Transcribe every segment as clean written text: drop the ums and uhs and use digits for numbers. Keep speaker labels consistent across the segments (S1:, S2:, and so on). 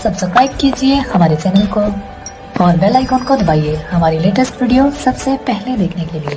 S1: Subscribe कीजिए हमारे channel को और बेल आइकॉन को दबाइए हमारी लेटेस्ट वीडियो सबसे पहले देखने के लिए।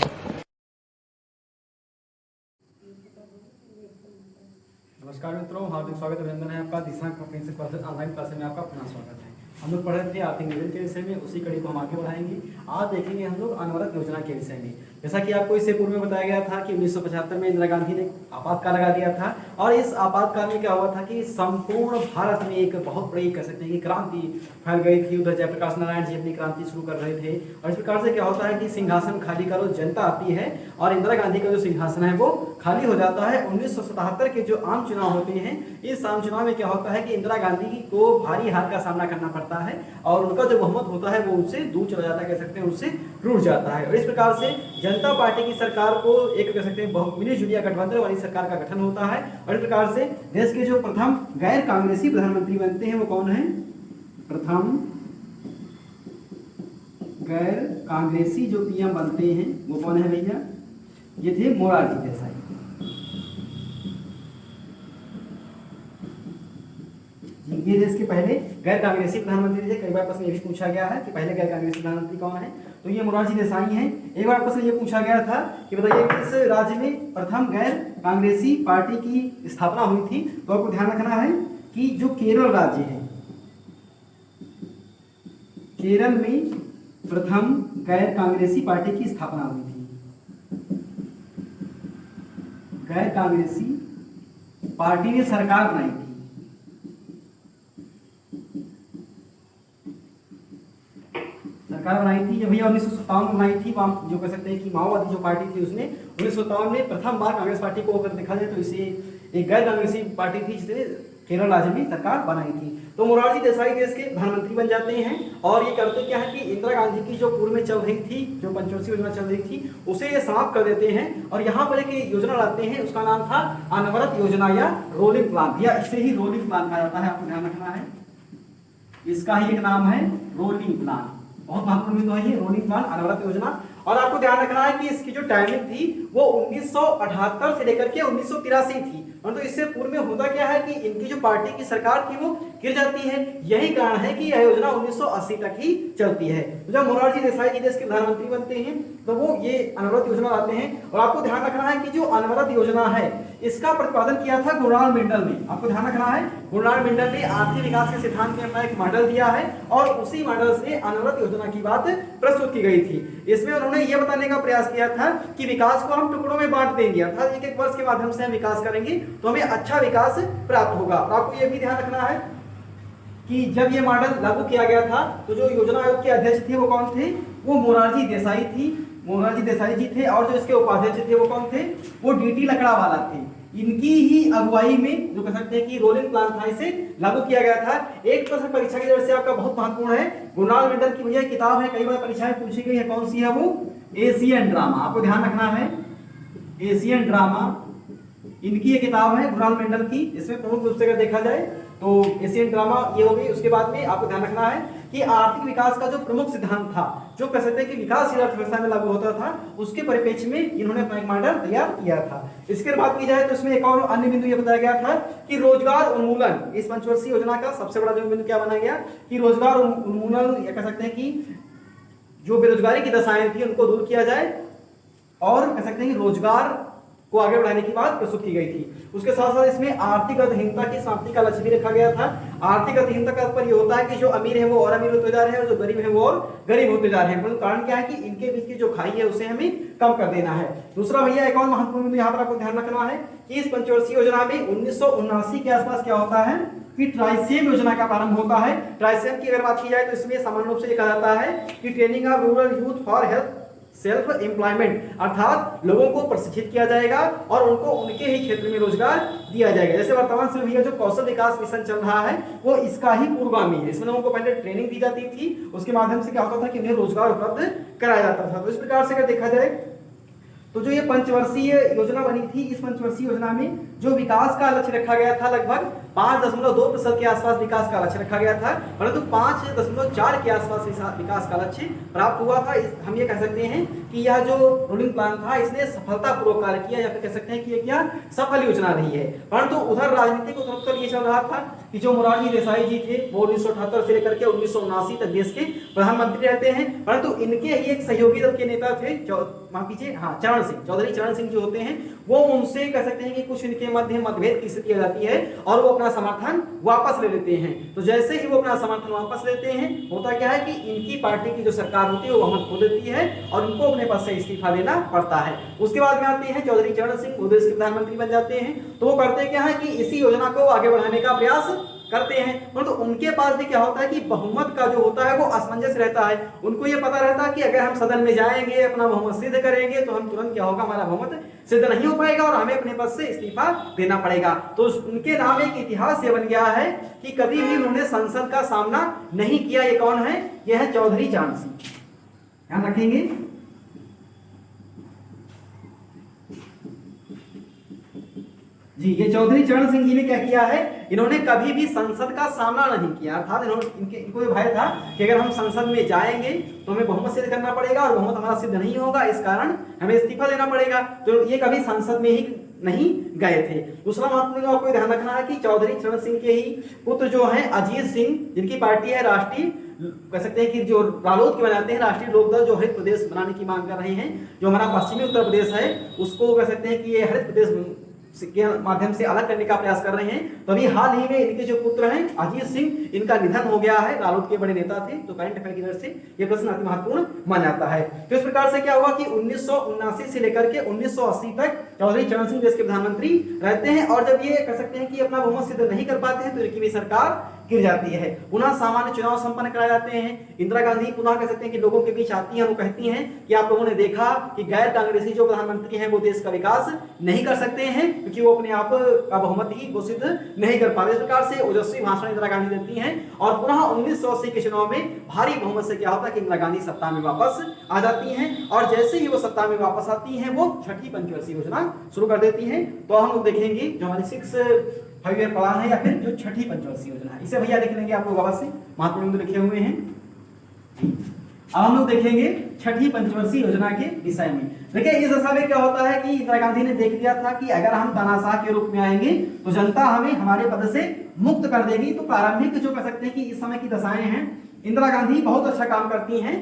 S2: नमस्कार मित्रों, हार्दिक स्वागत अभिनंदन है आपका दिशा प्रिंसिपल ऑनलाइन क्लास में आपका अपना स्वागत है। हम लोग पढ़ रहे थे आर्थिक नियोजन के विषय में, उसी कड़ी को हम आगे बढ़ाएंगे। आज देखेंगे हम लोग अनवरत योजना के विषय में। जैसा कि आपको इससे पूर्व में बताया गया था कि 1975 में इंदिरा गांधी ने आपातकाल लगा दिया था और इस आपातकाल में क्या हुआ था कि संपूर्ण भारत में एक बहुत बड़ी कह सकते हैं कि क्रांति फैल गई थी। उधर जयप्रकाश नारायण जी अपनी क्रांति शुरू कर रहे थे और इस प्रकार से क्या होता है कि सिंहासन खाली करो, जनता आती है और इंदिरा गांधी का जो सिंहासन है वो खाली हो जाता है। 1977 के जो आम चुनाव होते हैं, इस आम चुनाव में क्या होता है कि इंदिरा गांधी को भारी हार का सामना करना पड़ता है और उनका जो बहुमत होता है वो उससे दूर चला जाता है, कह सकते हैं उससे टूट जाता है। और इस प्रकार से जनता पार्टी की सरकार को एक कह सकते हैं मिली जुलिया गठबंधन वाली सरकार का गठन होता है और इस प्रकार से देश के जो प्रथम गैर कांग्रेसी प्रधानमंत्री बनते हैं वो कौन है? प्रथम गैर कांग्रेसी जो पीएम बनते हैं वो कौन है भैया? ये थे मोरारजी देसाई। ये देश के पहले गैर कांग्रेसी प्रधानमंत्री थे। कई बार प्रश्न ये भी पूछा गया है कि पहले गैर कांग्रेसी प्रधानमंत्री कौन है, तो ये मोरारजी देसाई हैं। एक बार प्रश्न ये पूछा गया था कि बताइए किस राज्य में प्रथम गैर कांग्रेसी पार्टी की स्थापना हुई थी, तो आपको ध्यान रखना है कि जो केरल राज्य है, केरल में प्रथम गैर कांग्रेसी पार्टी की स्थापना हुई थी। गैर कांग्रेसी पार्टी ने सरकार बनाई थी। सरकार बनाई थी जब भैया 1957 में बनाई थी। जो कह सकते हैं कि माओवादी जो पार्टी थी उसने 1957 में प्रथम बार कांग्रेस पार्टी को अगर देखा जाए तो इसे एक गैर कांग्रेसी पार्टी थी जिसने केरल राज्य में सरकार बनाई थी। तो मोरारजी देसाई देश के प्रधानमंत्री बन जाते हैं और ये करते क्या है कि इंदिरा गांधी की जो पूर्व में चल रही थी, जो पंचवर्षीय योजना चल रही थी, उसे ये समाप्त कर देते हैं और यहाँ पर एक योजना लाते हैं। उसका नाम था अनवरत योजना या रोलिंग प्लान, या इसे ही रोलिंग प्लान कहा जाता है। आपको ध्यान रखना है, इसका ही एक नाम है रोलिंग प्लान। बहुत महत्वपूर्ण बिंदु है ये रोलिंग प्लान, अनवरत योजना। और आपको ध्यान रखना है कि इसकी जो टाइमिंग थी वो 1978 से लेकर के 1983 थी। तो इससे पूर्व में होता क्या है कि इनकी जो पार्टी की सरकार थी वो गिर जाती है। यही कारण है कि यह योजना 1980 तक ही चलती है। तो जब मोरारजी देसाई जी देश के प्रधानमंत्री बनते हैं तो वो ये अनवरत योजना लाते हैं। और आपको ध्यान रखना है कि जो अनवरत योजना है इसका प्रतिपादन किया था गुरुनानक मंडल ने। आपको ध्यान रखना है, गुरुनानक मंडल ने आर्थिक विकास के सिद्धांत में अपना एक मॉडल दिया है और उसी मॉडल से अनवरत योजना की बात प्रस्तुत की गई थी। इसमें उन्होंने यह बताने का प्रयास किया था कि विकास को हम टुकड़ों में बांट देंगे, अर्थात एक एक वर्ष के माध्यम से हम विकास करेंगे तो हमें अच्छा विकास प्राप्त होगा। और आपको यह भी ध्यान रखना है कि जब ये मॉडल लागू किया गया था तो जो योजना आयोग के अध्यक्ष थे वो कौन थे? वो मोरारजी देसाई थी, मोरारजी देसाई जी थे। और जो इसके उपाध्यक्ष थे वो कौन थे? वो डीटी लकड़ावाला थे। इनकी ही अगुवाई में जो कह सकते हैं कि रोलिंग प्लान था, इसे लागू किया गया था। एक प्रश्न परीक्षा की दृष्टि से आपका बहुत महत्वपूर्ण है, गुरुनानक मंडल की भैया किताब है, कई बार परीक्षा में पूछी गई है, कौन सी है वो? Asian drama. आपको ध्यान रखना है, एशियन ड्रामा इनकी ये किताब है गुरुनानक मंडल की। इसमें प्रमुख रूप से अगर देखा जाए तो एशियन ड्रामा ये हो गई। उसके बाद में आपको ध्यान रखना है कि आर्थिक विकास का जो प्रमुख सिद्धांत था, जो कह सकते हैं कि विकासशील अर्थव्यवस्था में लागू होता था, उसके परिप्रेक्ष्य में इन्होंने अपना एक मॉडल तैयार किया था। इसके बात की जाए तो इसमें एक और अन्य बिंदु ये बताया गया था कि रोजगार उन्मूलन, इस पंचवर्षीय योजना का सबसे बड़ा जो बिंदु क्या बनाया गया कि रोजगार उन्मूलन, या कह सकते हैं कि जो बेरोजगारी की दशाएं थी उनको दूर किया जाए और कह सकते हैं कि रोजगार को आगे बढ़ाने की बात प्रस्तुत की गई थी। उसके साथ साथ इसमें आर्थिक अधीनता की समाप्ति का लक्ष्य भी रखा गया था। आर्थिक अधीनता का तात्पर्य होता है कि जो अमीर है वो और अमीर होते जा रहे हैं और जो गरीब है वो और गरीब होते जा रहे हैं। परंतु कारण क्या है कि इनके बीच की जो खाई है उसे हमें कम कर देना है। दूसरा भैया एक और महत्वपूर्ण बिंदु यहाँ पर आपको ध्यान रखना है कि इस पंचवर्षीय योजना में 1979 के आसपास क्या होता है कि ट्राइसेम योजना का प्रारंभ होता है। ट्राइसेम की अगर बात की जाए तो इसमें सामान्य रूप से कहा जाता है कि training of rural youth for health self employment, अर्थात लोगों को प्रशिक्षित किया जाएगा और उनको उनके ही क्षेत्र में रोजगार दिया जाएगा। जैसे वर्तमान समय भैया जो कौशल विकास मिशन चल रहा है वो इसका ही पूर्वगामी है। इसमें लोगों को पहले ट्रेनिंग दी जाती थी, उसके माध्यम से क्या होता था कि उन्हें रोजगार उपलब्ध कराया जाता था। तो इस प्रकार से अगर देखा जाए तो जो ये पंचवर्षीय योजना बनी थी, इस पंचवर्षीय योजना में जो विकास का लक्ष्य रखा गया था लगभग 5.2% के आसपास विकास का लक्ष्य रखा गया था, परंतु 5.4 के आसपास विकास का लक्ष्य प्राप्त हुआ था। हम ये कह सकते हैं कि यह जो रूलिंग प्लान था इसने सफलतापूर्वक कार्य किया, या फिर कह सकते हैं कि यह सफल योजना रही है। परंतु उधर राजनीतिक उत्तर ये चल रहा था कि जो मोरारजी देसाई जी थे वो 1978 से लेकर के 1979 तक देश के प्रधानमंत्री रहते हैं, परंतु इनके ही एक सहयोगी दल के नेता थे चरण सिंह, चौधरी चरण सिंह जो होते हैं वो उनसे कह सकते हैं कि कुछ इनके मध्य मतभेद की स्थिति आ जाती है और वो अपना समर्थन वापस ले लेते हैं। तो जैसे ही वो अपना समर्थन वापस लेते हैं, होता क्या है कि इनकी पार्टी की जो सरकार होती है वो बहुमत खो देती है और उनको अपने पद से इस्तीफा देना पड़ता है। उसके बाद में आते हैं चौधरी चरण सिंह, वो देश के प्रधानमंत्री बन जाते हैं। तो वो करते क्या है कि इसी योजना को आगे बढ़ाने का प्रयास करते हैं, परंतु उनके पास भी क्या होता है कि बहुमत का जो होता है वो असमंजस रहता है। उनको ये पता रहता है कि अगर हम सदन में जाएंगे, अपना बहुमत सिद्ध करेंगे, तो हम तुरंत क्या होगा, हमारा बहुमत सिद्ध नहीं हो पाएगा और हमें अपने पद से इस्तीफा देना पड़ेगा। तो उनके नाम एक इतिहास ये बन गया है कि कभी भी उन्होंने संसद का सामना नहीं किया। ये कौन है? यह है चौधरी चरण सिंह, ध्यान रखेंगे। जी, ये चौधरी चरण सिंह जी ने क्या किया है, इन्होंने कभी भी संसद का सामना नहीं किया। अर्थात इनको ये भय था कि अगर हम संसद में जाएंगे तो हमें बहुमत सिद्ध करना पड़ेगा और बहुमत हमारा सिद्ध नहीं होगा, इस कारण हमें इस्तीफा देना पड़ेगा। तो ये कभी संसद में ही नहीं गए थे। दूसरा महत्वपूर्ण आपको ध्यान रखना है कि चौधरी चरण सिंह के ही पुत्र जो हैं अजीत सिंह, जिनकी पार्टी है राष्ट्रीय, कह सकते हैं कि जो रालोद की बनाते हैं राष्ट्रीय लोकदल, जो हरित प्रदेश बनाने की मांग कर रहे हैं। जो हमारा पश्चिमी उत्तर प्रदेश है उसको कह सकते हैं कि ये हरित प्रदेश के माध्यम से अलग करने का प्रयास कर रहे हैं। तो अभी हाल ही में इनके जो पुत्र हैं अजीत सिंह, इनका निधन हो गया है। रालोद के बड़े नेता थे। तो करंट अफेयर की वजह से यह प्रश्न अति महत्वपूर्ण माना जाता है। तो इस प्रकार से क्या हुआ कि 1979 से लेकर के 1980 तक चौधरी चरण सिंह देश के प्रधानमंत्री रहते हैं। और जब ये कह सकते हैं कि अपना बहुमत सिद्ध नहीं कर पाते हैं तो इनकी भी सरकार गिर जाती है। पुनः सामान्य चुनाव संपन्न कराए जाते हैं। इंदिरा गांधी पुनः कह सकते हैं कि लोगों के बीच आती हैं, वो कहती हैं कि आप लोगों ने देखा कि गैर कांग्रेसी जो प्रधानमंत्री हैं वो देश का विकास नहीं कर सकते हैं, क्योंकि वो अपने आप का बहुमत ही वो सिद्ध नहीं कर पाते। इस प्रकार से ओजस्वी भाषण इंदिरा गांधी देती हैं और पुनः 1980 के चुनाव में भारी बहुमत से क्या होता है कि इंदिरा गांधी सत्ता में वापस आ जाती हैं। और जैसे ही वो सत्ता में वापस आती हैं वो छठी पंचवर्षीय योजना शुरू कर देती हैं। तो हम लोग देखेंगे जो हमारी 6 ईयर प्लान है या फिर जो छठी पंचवर्षीय योजना है, इसे भैया देख लेंगे आप लोग वापस से, महत्वपूर्ण लिखे हुए हैं। अब हम लोग देखेंगे छठी पंचवर्षीय योजना के विषय में। देखिए इस दशा में क्या होता है कि इंदिरा गांधी ने देख लिया था कि अगर हम तानाशाह के रूप में आएंगे तो जनता हमें हमारे पद से मुक्त कर देगी। तो प्रारंभिक जो कह सकते हैं कि इस समय की दशाएं हैं, इंदिरा गांधी बहुत अच्छा काम करती हैं।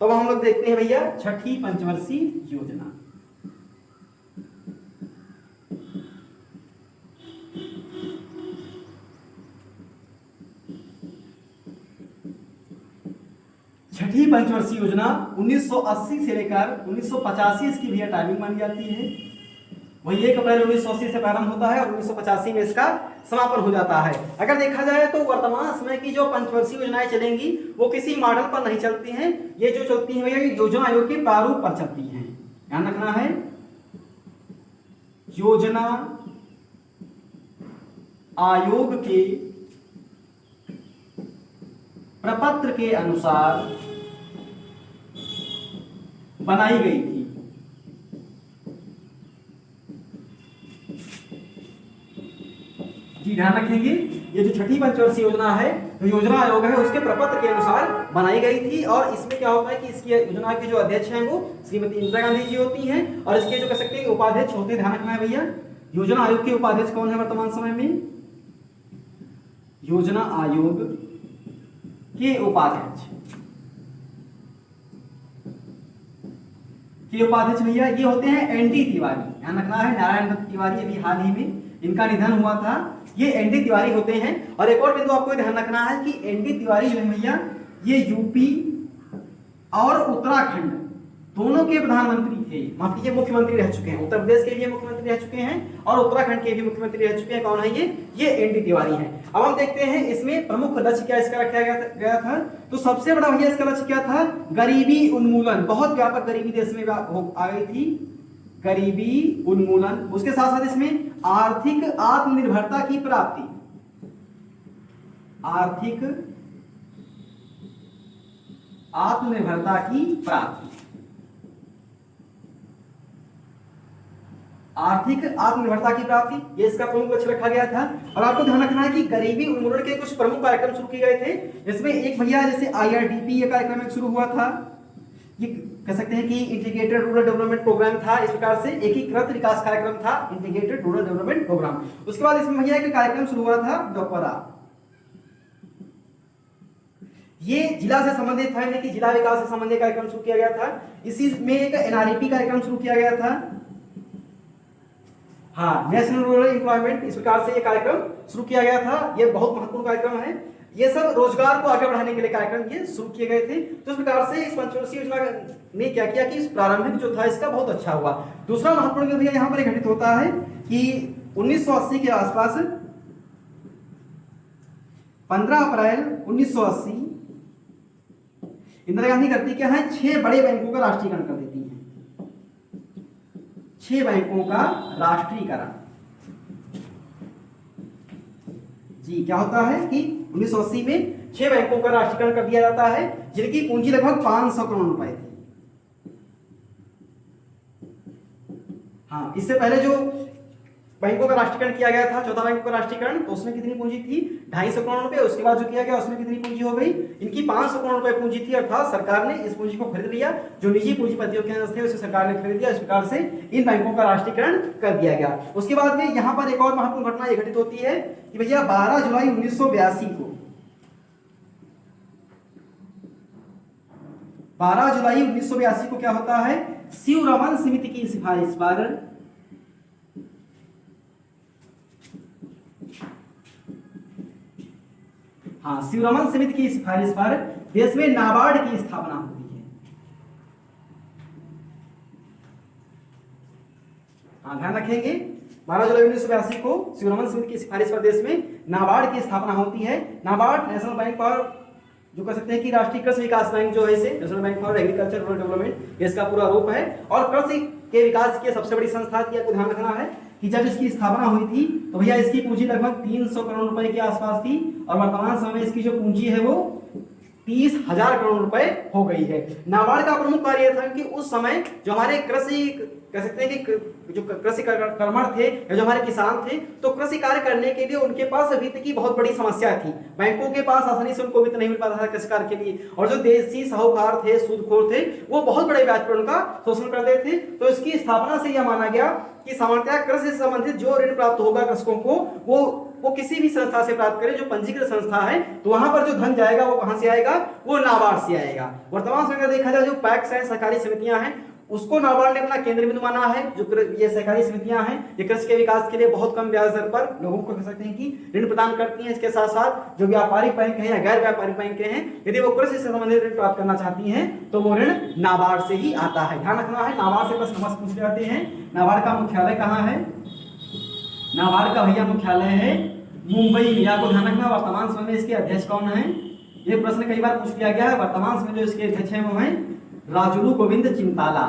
S2: तो हम लोग देखते हैं भैया छठी पंचवर्षीय योजना। छठी पंचवर्षीय योजना 1980 से लेकर 1985 इसकी भैया टाइमिंग मानी जाती है। वही 1 अप्रैल 1980 से प्रारंभ होता है और 1985 में इसका समापन हो जाता है। अगर देखा जाए तो वर्तमान समय की जो पंचवर्षीय योजनाएं चलेंगी वो किसी मॉडल पर नहीं चलती हैं। ये जो चलती हैं भैया योजना आयोग के प्रारूप पर चलती हैं। ध्यान रखना है, योजना आयोग के प्रपत्र के अनुसार बनाई गई थी। जी ध्यान रखेंगे, ये जो छठी पंचवर्षीय योजना है, जो योजना आयोग है उसके प्रपत्र के अनुसार बनाई गई थी। और इसमें क्या होता है कि इसकी योजना के जो अध्यक्ष हैं वो श्रीमती इंदिरा गांधी जी होती हैं और इसके जो कह सकते हैं उपाध्यक्ष होते हैं। ध्यान रखना है भैया, योजना आयोग के उपाध्यक्ष कौन है वर्तमान समय में? योजना आयोग के उपाध्यक्ष भैया ये होते हैं एनडी तिवारी। ध्यान रखना है, नारायण दत्त तिवारी अभी हाल ही में इनका निधन हुआ था। ये एनडी तिवारी होते हैं। और एक और बिंदु आपको ध्यान रखना है कि एनडी तिवारी जो है भैया ये यूपी और उत्तराखंड दोनों के प्रधानमंत्री थे, माफ कीजिए मुख्यमंत्री रह चुके हैं। उत्तर प्रदेश के लिए मुख्यमंत्री रह चुके हैं और उत्तराखंड के भी मुख्यमंत्री रह चुके हैं। कौन है ये एनडी तिवारी हैं। अब हम देखते हैं इसमें प्रमुख लक्ष्य क्या इसका रखा गया था। तो सबसे बड़ा भैया इसका लक्ष्य क्या था? गरीबी उन्मूलन। बहुत व्यापक गरीबी देश में आ गई थी, गरीबी उन्मूलन। उसके साथ साथ इसमें आर्थिक आत्मनिर्भरता की प्राप्ति, आर्थिक आत्मनिर्भरता की प्राप्ति। आर्थिक आत्मनिर्भरता की प्राप्ति, ये इसका प्रमुख लक्ष्य रखा गया था। और आपको ध्यान रखना है कि गरीबी उन्मूलन के कुछ प्रमुख कार्यक्रम शुरू किए गए थे, जिसमें एक भैया जैसे IRDP ये कार्यक्रम एक शुरू हुआ था, ये कह सकते हैं कि इंटीग्रेटेड रूरल डेवलपमेंट प्रोग्राम था, इस प्रकार से एकीकृत विकास कार्यक्रम था, इंटीग्रेटेड रूरल डेवलपमेंट प्रोग्राम। उसके बाद इसमें भैया एक कार्यक्रम शुरू हुआ था डोपरा, ये जिला से संबंधित था, यानी कि जिला विकास से संबंधित कार्यक्रम शुरू किया गया था। इसी में एक NREP कार्यक्रम शुरू किया गया था, हाँ, नेशनल रूरल एम्प्लॉयमेंट, इस प्रकार से ये कार्यक्रम शुरू किया गया था। ये बहुत महत्वपूर्ण कार्यक्रम है, ये सब रोजगार को आगे बढ़ाने के लिए कार्यक्रम ये शुरू किए गए थे। तो इस प्रकार से इस पंचवर्षीय योजना ने क्या किया कि इस प्रारंभिक जो था इसका बहुत अच्छा हुआ। दूसरा महत्वपूर्ण भैया यहाँ पर घटित होता है कि 1980 के आसपास 15 अप्रैल 1980 इंदिरा गांधी करती क्या है, 6 बड़े बैंकों का राष्ट्रीयकरण कर देती हैं। 6 बैंकों का राष्ट्रीयकरण, जी क्या होता है कि 1980 में 6 बैंकों का राष्ट्रीयकरण कर दिया जाता है, जिनकी पूंजी लगभग 500 करोड़ रुपए थी। हाँ, इससे पहले जो बैंकों का राष्ट्रीयकरण किया गया था, 14 बैंकों का राष्ट्रीयकरण, तो उसमें कितनी पूंजी थी, 250 करोड़ रुपए। उसके बाद जो किया गया उसमें कितनी पूंजी हो गई, इनकी 500 करोड़ रुपए पूंजी थी, अर्थात सरकार ने इस पूंजी को खरीद लिया। जो निजी पूंजीपतियों के अंदर थे उसे सरकार ने खरीद लिया। इस प्रकार से इन बैंकों का राष्ट्रीयकरण कर दिया गया। उसके बाद में यहाँ पर एक और महत्वपूर्ण घटना ये घटित होती है कि भैया 12 जुलाई 1982 को 12 जुलाई 1982 को क्या होता है, शिवरमन समिति की सिफारिश पर हाँ, शिवरमन समिति की सिफारिश पर देश में नाबार्ड की स्थापना होती है। हाँ, ध्यान रखेंगे, 12 जुलाई 1982 को शिवरमन समिति की सिफारिश पर देश में नाबार्ड की स्थापना होती है। नाबार्ड नेशनल बैंक फॉर, जो कह सकते हैं कि राष्ट्रीय कृषि विकास बैंक जो है इसे national bank for agriculture rural development, इसका पूरा रूप है। और कृषि के विकास की सबसे बड़ी संस्था थी। आपको ध्यान रखना है कि जब इसकी स्थापना हुई थी तो भैया इसकी पूंजी लगभग 300 करोड़ रुपए के आसपास थी, और वर्तमान समय में इसकी जो पूंजी है वो 30,000 करोड़ रुपए हो गई है। नाबार्ड का प्रमुख कार्य यह था कि उस समय जो हमारे कृषि कह सकते हैं कि जो कृषि कर्मठ थे या जो हमारे किसान थे, तो कृषि कार्य करने के लिए उनके पास वित्त की बहुत बड़ी समस्या थी। बैंकों के पास आसानी से उनको वित्त नहीं मिल पाता था कृषि कार्य के लिए, और जो देसी साहूकार थे, सूदखोर थे, वो बहुत बड़े ब्याज पर उनका शोषण करते थे। तो इसकी स्थापना से यह माना गया कि सामान्यतः कृषि से संबंधित जो ऋण प्राप्त होगा कृषकों को, वो किसी भी संस्था से प्राप्त करे जो पंजीकृत संस्था है, तो वहां पर जो धन जाएगा वो कहां से आएगा, वो नाबार्ड से आएगा। वर्तमान समय में देखा जाए जो पैक्स है, सहकारी समितियां हैं, उसको नाबार्ड ने अपना केंद्र बिंदु माना है। जो ये सहकारी समितियां हैं, ये कृषि के विकास के लिए बहुत कम ब्याज दर पर लोगों को कह सकते हैं कि ऋण प्रदान करती हैं। इसके साथ साथ जो व्यापारिक बैंक हैं या गैर व्यापारिक बैंक हैं, यदि वो कृषि से संबंधित ऋण प्राप्त करना चाहती हैं तो वो ऋण नाबार्ड से ही आता है। ध्यान रखना है, नाबार्ड से प्रश्न मस्त पूछ जाते हैं। नाबार्ड का मुख्यालय कहाँ है, नाबार्ड का भैया मुख्यालय है मुंबई में। आपको ध्यान रखना, वर्तमान समय में इसके अध्यक्ष कौन है, ये प्रश्न कई बार पूछ लिया गया है। वर्तमान समय जो इसके अध्यक्ष हैं वो हैं राजुलू गोविंद चिंताला।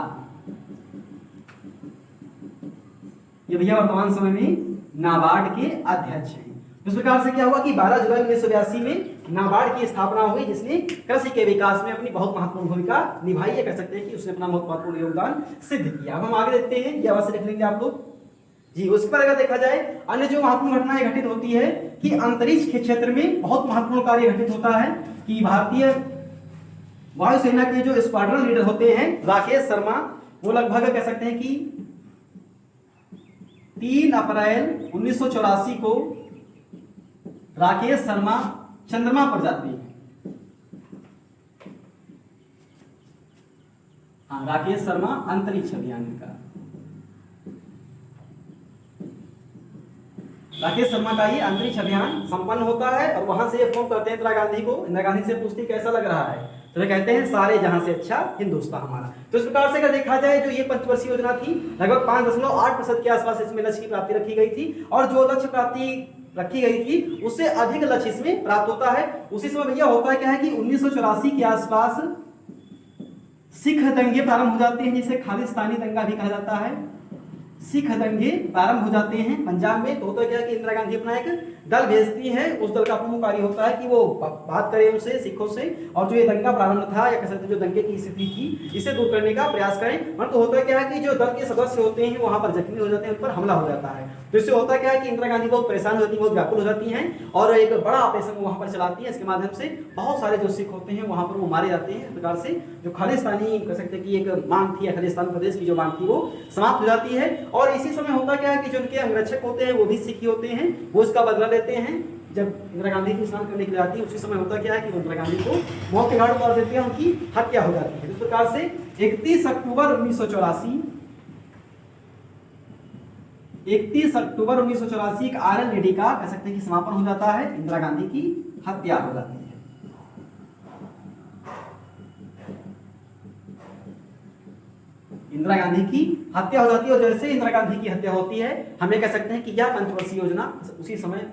S2: ये भैया वर्तमान समय में नाबार्ड के अध्यक्ष हैं। इस प्रकार से क्या हुआ कि 12 जुलाई 1982 में नाबार्ड की स्थापना हुई, जिसने कृषि के विकास में अपनी बहुत महत्वपूर्ण भूमिका निभाई है। कह सकते हैं कि उसने अपना बहुत महत्वपूर्ण योगदान सिद्ध किया। अब हम आगे देखते हैं, ये अवश्य देख लेंगे आप लोग जी। उस पर अगर देखा जाए अन्य जो महत्वपूर्ण घटनाएं घटित होती है कि अंतरिक्ष के क्षेत्र में बहुत महत्वपूर्ण कार्य घटित होता है कि भारतीय वायुसेना के जो स्क्वाड्रन लीडर होते हैं राकेश शर्मा, वो लगभग कह सकते हैं कि 3 अप्रैल 1984 को राकेश शर्मा चंद्रमा पर जाते हैं। हाँ, राकेश शर्मा अंतरिक्ष अभियान का, राकेश शर्मा का ये अंतरिक्ष अभियान संपन्न होता है और वहां से फोन करते हैं इंदिरा गांधी को। इंदिरा गांधी से पूछते हैं कैसा लग रहा है, तो वे कहते हैं सारे जहां से अच्छा हिंदुस्तान हमारा। तो इस प्रकार से अगर देखा जाए जो ये पंचवर्षीय योजना थी, लगभग 5.8% के आसपास इसमें लक्ष्य की प्राप्ति रखी गई थी, और जो लक्ष्य प्राप्ति रखी गई थी उससे अधिक लक्ष्य इसमें प्राप्त होता है। उसी समय भैया होता है क्या है कि 1984 के आसपास सिख दंगे प्रारंभ हो जाते हैं, जिसे खालिस्तानी दंगा भी कहा जाता है। सिख दंगे प्रारंभ हो जाते हैं पंजाब में। तो होता क्या कि इंदिरा गांधी अपना एक दल भेजती है, उस दल का प्रमुख कार्य होता है कि वो बात करे उनसे, सिखों से, और जो ये दंगा प्रारंभ था या कह सकते जो दंगे की स्थिति थी इसे दूर करने का प्रयास करें। तो होता क्या है कि जो दल के सदस्य होते हैं वहां पर जख्मी हो जाते हैं, उन पर हमला हो जाता है। तो इससे होता क्या है कि इंदिरा गांधी बहुत परेशान हो जाती है, बहुत व्याकुल हो जाती हैं और एक बड़ा ऑपरेशन वहां पर चलाती है। इसके माध्यम से बहुत सारे जो सिख होते हैं वहां पर वो मारे जाते हैं। इस प्रकार से जो खालिस्तानी कह सकते हैं कि एक मांग थी, खालिस्तान प्रदेश की जो मांग थी वो समाप्त हो जाती है। और इसी समय होता क्या है कि जो उनके अंगरक्षक होते हैं वो भी सिख ही होते हैं, वो इसका बदला लेते हैं। जब इंदिरा गांधी की स्नान करने के लिए आती है उसी समय होता क्या है कि इंदिरा गांधी को मौत के घाट उतार देते हैं, उनकी हत्या हो जाती है। इस प्रकार से 31 अक्टूबर 1984 एक आयरन लेडी का कह सकते हैं कि समापन हो जाता है, इंदिरा गांधी की हत्या हो जाती है। इंदिरा गांधी की हत्या हो जाती है और जैसे इंदिरा गांधी की हत्या होती है हमें कह सकते हैं कि यह पंचवर्षीय योजना उसी समय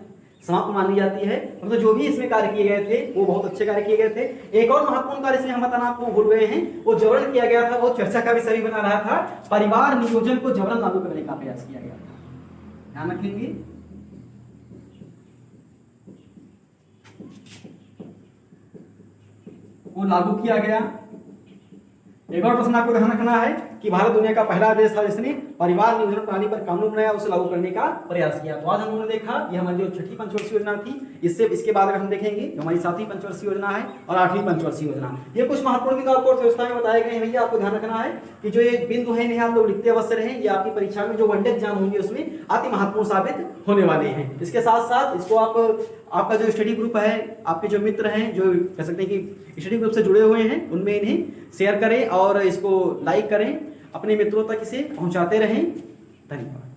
S2: समाप्त मान ली जाती है। मतलब जो भी इसमें कार्य किए गए थे वो बहुत अच्छे कार्य किए गए थे। एक और महत्वपूर्ण कार्य इसमें हम बताना आपको भूल गए हैं, वो जबरन किया गया था, वो चर्चा का विषय भी बना रहा था। परिवार नियोजन को जबरन लागू करने का प्रयास किया गया था, ध्यान रखेंगे। वो लागू किया गया। एक और प्रश्न आपको ध्यान रखना है कि भारत दुनिया का पहला देश था जिसने परिवार नियोजन प्रणाली पर कानून बनाया, उसे लागू करने का प्रयास किया। तो आज हम लोगों ने देखा ये हमारी जो छठी पंचवर्षीय योजना थी, इसके बाद अगर हम देखेंगे जो हमारी 7वीं पंचवर्षीय योजना है और 8वीं पंचवर्षीय योजना, ये कुछ महत्वपूर्ण बिंदु आपको अर्थव्यवस्था में बताए गए हैं। भैया आपको ध्यान रखना है कि जो ये बिंदु है इन्हें आप लोग लिखते अवश्य रहें, ये आपकी परीक्षा में जो वनडे एग्जाम होंगे उसमें अति महत्वपूर्ण साबित होने वाले हैं। इसके साथ साथ इसको आपका जो स्टडी ग्रुप है, आपके जो मित्र हैं जो कह सकते हैं कि स्टडी ग्रुप से जुड़े हुए हैं, उनमें इन्हें शेयर करें और इसको लाइक करें, अपने मित्रों तक इसे पहुंचाते रहें। धन्यवाद।